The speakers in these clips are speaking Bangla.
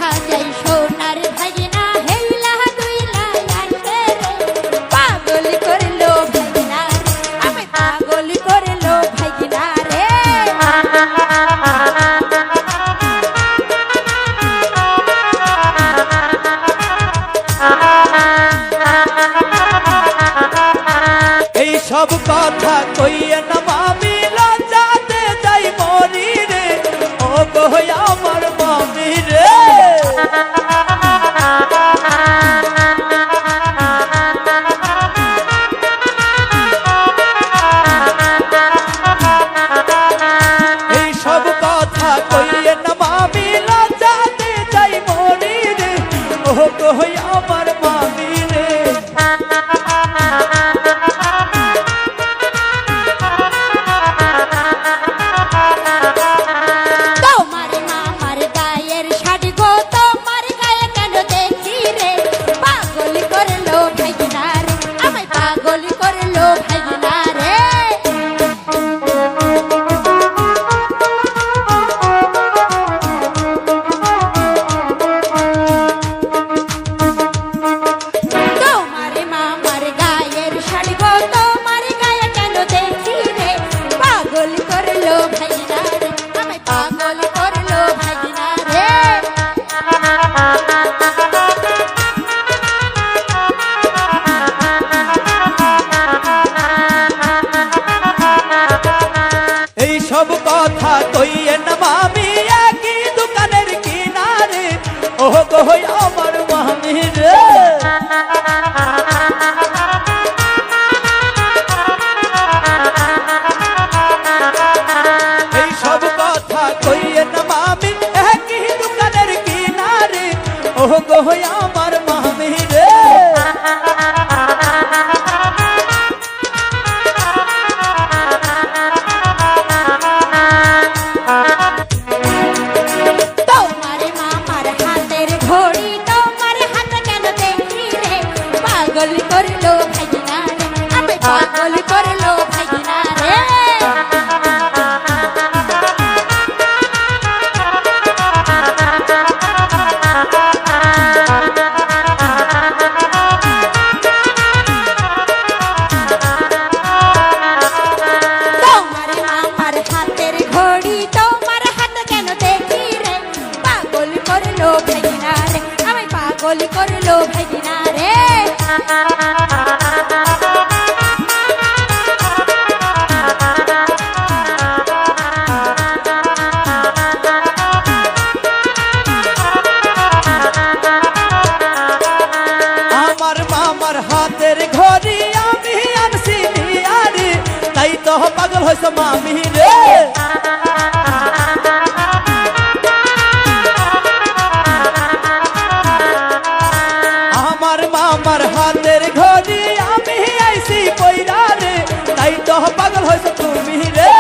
সাজাই সোনার ভাগিনা হেইলা দুইলা আনতে রে পাগল করলো ভাগিনা আমি পাগল করলো ভাগিনা রে এই সব কথা কইয়ে না মামি লজ্জাতে যাই মরি রে ও গো আমার মামি রে এই সব কথা কইয়ে না মামি লজ্জাতে যাই মরি রে ও গো আমার মামি রে সব কথা কইয়ে না মামি একই দোকানের কিনারে ও গো আমার মামি রে এই সব কথা কইয়ে না মামি একই দোকানের কিনারে ও গো আমার মামি রে পাগল করলো ভাগিনা রে আমি পাগল করলো ভাগিনা রে তোমার মামার হাতের ঘড়ি তোমার হাত কেন দেখি রে পাগল করলো ভাগিনা রে আমি পাগল করলো ভাগিনা রে আমার মামার হাতের ঘড়ি আমি আনছি নিয়ারে তাই তো পাগল হইছে মামি রে আমার মামার হাতের ঘড়ি আমি আইছি পয়রা রে তাই তো পাগল হইছে তুমি রে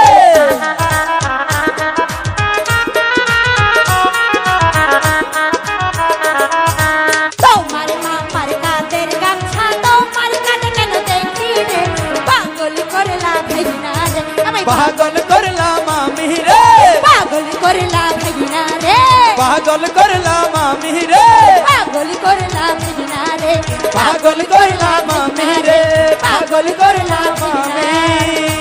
তোমার মামার কাঁধের গামছা তোমার কাঁধে কেন দেখি রে পাগল করলা ভাগিনা রে আমি পাগল করলাম মামি রে পাগল করলা ভাগিনা রে পাগল করলাম মামি রে পাগল করলা ভাগিনা রে পাগল করলাম মামি রে পাগল করলাম মামি